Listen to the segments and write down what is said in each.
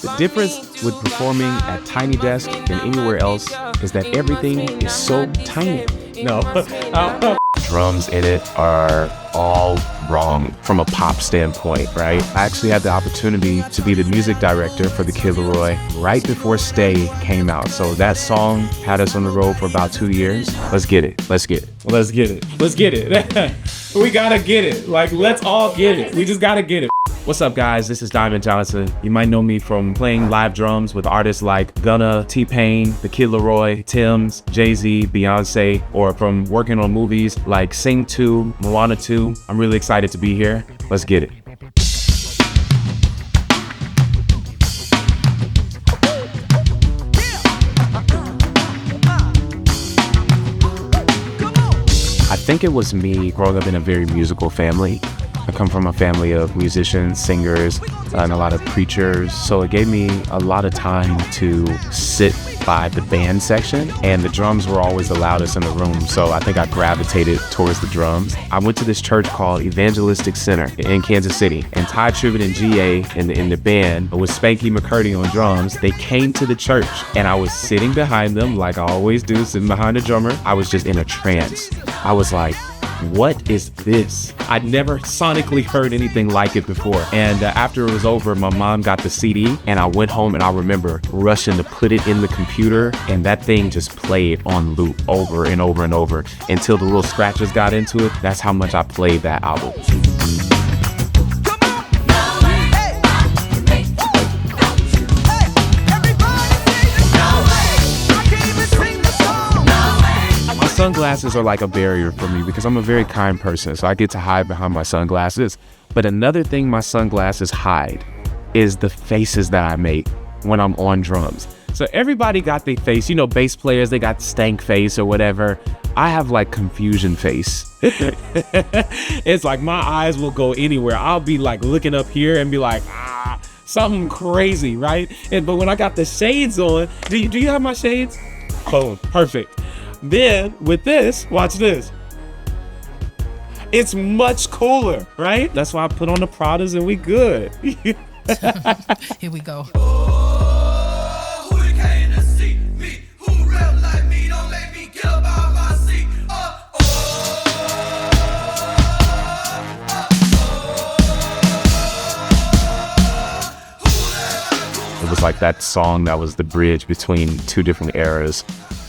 The difference with performing at Tiny Desk than anywhere else is that everything is so tiny. No. Drums in it are all wrong from a pop standpoint, right? I actually had the opportunity to be the music director for the Kid Laroi right before Stay came out. So that song had us on the road for about 2 years. Let's get it. Let's get it. Let's get it. Let's get it. We gotta get it. Like, let's all get it. We just gotta get it. What's up, guys? This is Diamond Johnson. You might know me from playing live drums with artists like Gunna, T-Pain, The Kid Laroi, Tim's, Jay-Z, Beyonce, or from working on movies like Sing 2, Moana 2. I'm really excited to be here. Let's get it. I think it was me growing up in a very musical family. I come from a family of musicians, singers, and a lot of preachers. So it gave me a lot of time to sit by the band section, and the drums were always the loudest in the room. So I think I gravitated towards the drums. I went to this church called Evangelistic Center in Kansas City, and Ty Tribbett and GA in the band with Spanky McCurdy on drums. They came to the church, and I was sitting behind them like I always do, sitting behind the drummer. I was just in a trance. I was like, what is this? I'd never sonically heard anything like it before. And after it was over, my mom got the CD, and I went home, and I remember rushing to put it in the computer, and that thing just played on loop over and over and over until the little scratches got into it. That's how much I played that album. Sunglasses are like a barrier for me because I'm a very kind person, so I get to hide behind my sunglasses. But another thing my sunglasses hide is the faces that I make when I'm on drums. So everybody got their face, you know, bass players, they got stank face or whatever. I have like confusion face. It's like my eyes will go anywhere. I'll be like looking up here and be like, something crazy, right? But when I got the shades on, do you have my shades? Boom, perfect. Then with this, watch this. It's much cooler, right? That's why I put on the Pradas and we good. Here we go. It was like that song that was the bridge between two different eras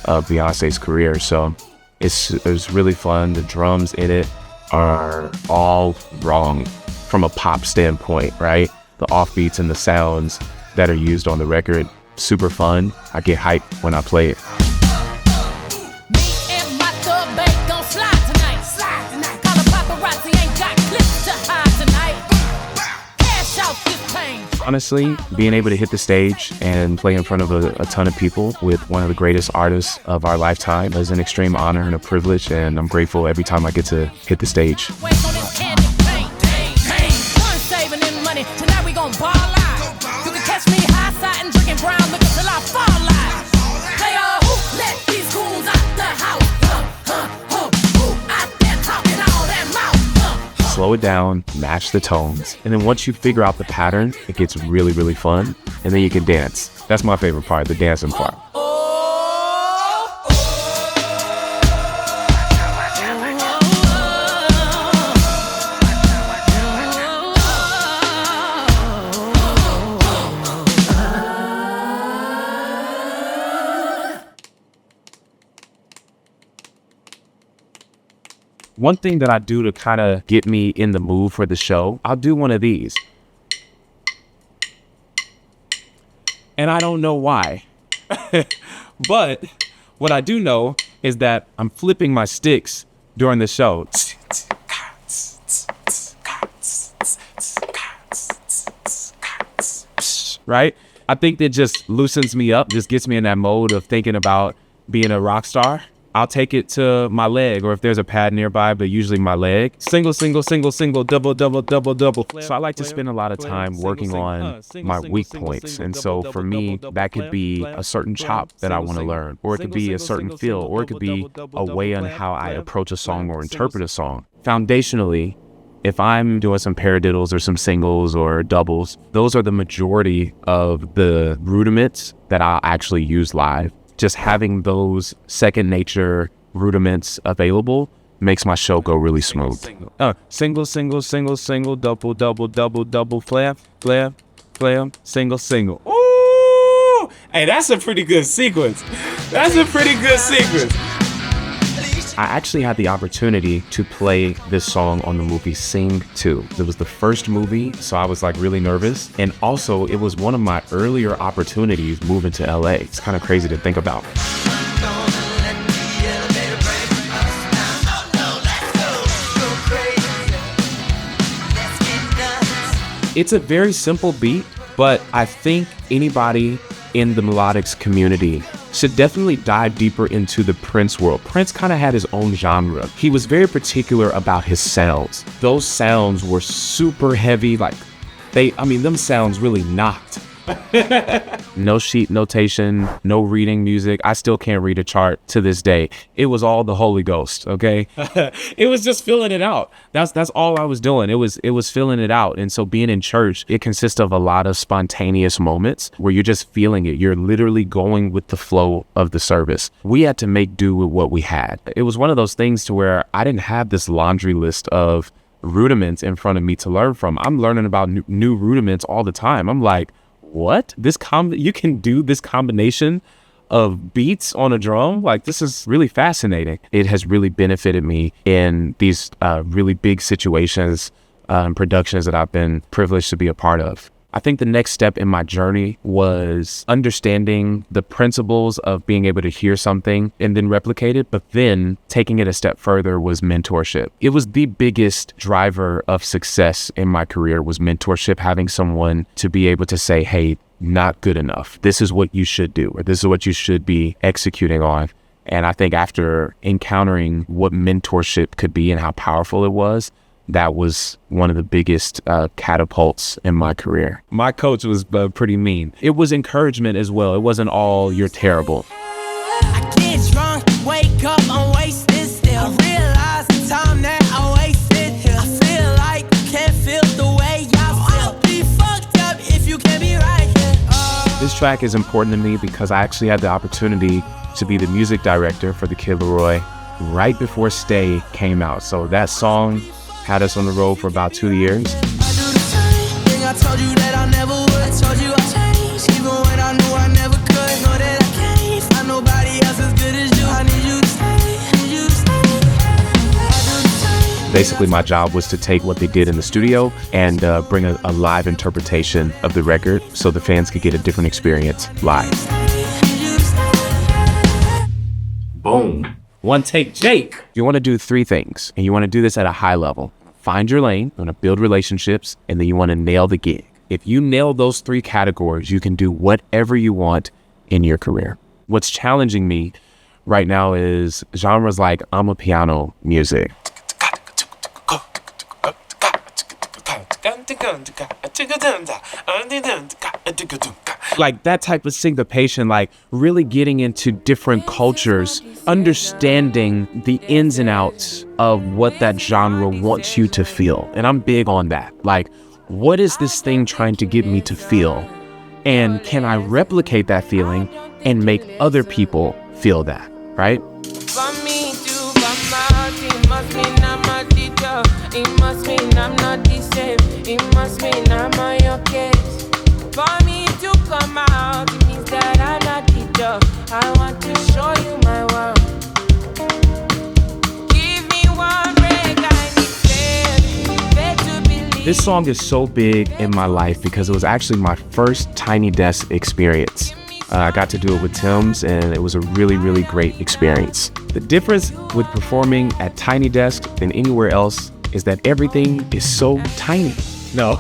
of Beyonce's career. So it was really fun. The drums in it are all wrong from a pop standpoint, right? The offbeats and the sounds that are used on the record, super fun. I get hyped when I play it. Honestly, being able to hit the stage and play in front of a ton of people with one of the greatest artists of our lifetime is an extreme honor and a privilege, and I'm grateful every time I get to hit the stage. Slow it down, match the tones, and then once you figure out the pattern, it gets really, really fun, and then you can dance. That's my favorite part, the dancing part. One thing that I do to kind of get me in the mood for the show, I'll do one of these. And I don't know why. But what I do know is that I'm flipping my sticks during the show. Right? I think that just loosens me up, just gets me in that mode of thinking about being a rock star. I'll take it to my leg, or if there's a pad nearby, but usually my leg. Single, single, single, single, double, double, double, double. So I like to spend a lot of time working on my weak points. And so for me, that could be a certain chop that I want to learn, or it could be a certain feel, or it could be a way on how I approach a song or interpret a song. Foundationally, If I'm doing some paradiddles or some singles or doubles, those are the majority of the rudiments that I'll actually use live. Just having those second nature rudiments available makes my show go really smooth. Single, single, single, single, double, double, double, double, flam, flam, flam, single, single. Ooh! Hey, that's a pretty good sequence. That's a pretty good sequence. I actually had the opportunity to play this song on the movie Sing 2. It was the first movie, so I was like really nervous. And also, it was one of my earlier opportunities moving to LA. It's kind of crazy to think about. It's a very simple beat, but I think anybody in the melodics community should definitely dive deeper into the Prince world. Prince kind of had his own genre. He was very particular about his sounds. Those sounds were super heavy, like them sounds really knocked. No sheet notation, no reading music. I still can't read a chart to this day. It was all the Holy Ghost, okay? It was just filling it out. That's all I was doing. It was filling it out. And so being in church, it consists of a lot of spontaneous moments where you're just feeling it. You're literally going with the flow of the service. We had to make do with what we had. It was one of those things to where I didn't have this laundry list of rudiments in front of me to learn from. I'm learning about new rudiments all the time. I'm like, what? You can do this combination of beats on a drum? Like, this is really fascinating. It has really benefited me in these really big situations and productions that I've been privileged to be a part of. I think the next step in my journey was understanding the principles of being able to hear something and then replicate it, but then taking it a step further was mentorship. It was the biggest driver of success in my career was mentorship, having someone to be able to say, hey, not good enough. This is what you should do, or this is what you should be executing on. And I think after encountering what mentorship could be and how powerful it was, that was one of the biggest catapults in my career. My coach was pretty mean. It was encouragement as well. It wasn't all, you're terrible. I get drunk, wake up, I'm wasted still. I realize the time that I wasted here. I feel like you can't feel the way I feel. I'll be fucked up if you can't be right here. This track is important to me because I actually had the opportunity to be the music director for the Kid LAROI right before Stay came out. So that song had us on the road for about 2 years. I do the same thing I told you that I never would. I told you I'd change, even when I knew I never could. Know that I can't find nobody else as good as you. I need you to stay, need you to stay. I do the same. Basically, my job was to take what they did in the studio and bring a live interpretation of the record so the fans could get a different experience live. Boom. One take, Jake. You want to do 3 things, and you want to do this at a high level. Find your lane, you want to build relationships, and then you want to nail the gig. If you nail those 3 categories, you can do whatever you want in your career. What's challenging me right now is genres like amapiano music. Like that type of syncopation, like really getting into different cultures, understanding the ins and outs of what that genre wants you to feel. And I'm big on that. Like, what is this thing trying to get me to feel? And can I replicate that feeling and make other people feel that, right? For me to come out, it must mean I'm a teacher. It must mean I'm not the same. It must mean I'm on your case. For me to come out, it means that I'm not teacher. I want to show you my world. Give me one break, I need faith to believe. This song is so big in my life because it was actually my first Tiny Desk experience. I got to do it with Tim's, and it was a really, really great experience. The difference with performing at Tiny Desk than anywhere else is that everything is so tiny. No,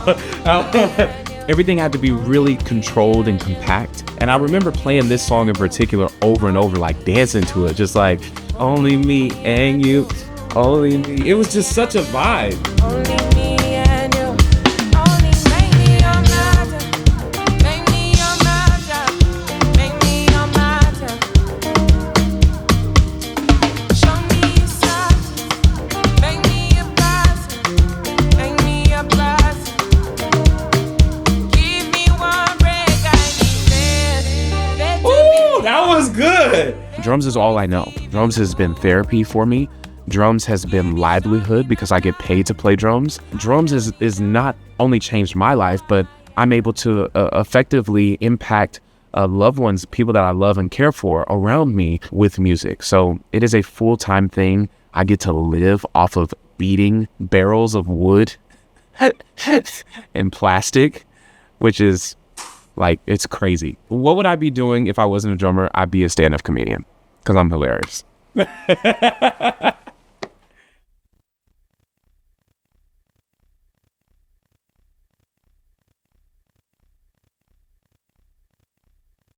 everything had to be really controlled and compact. And I remember playing this song in particular over and over, like dancing to it, just like, only me and you, only me. It was just such a vibe. Only me and you. Only make me your matter. Make me your matter. Make me your matter. Show me your side. Make me your passion. was good. Drums is all I know. Drums has been therapy for me. Drums has been livelihood because I get paid to play drums. Drums is not only changed my life, but I'm able to effectively impact loved ones, people that I love and care for around me with music. So it is a full-time thing. I get to live off of beating barrels of wood and plastic, which is like, it's crazy. What would I be doing if I wasn't a drummer? I'd be a stand-up comedian because I'm hilarious.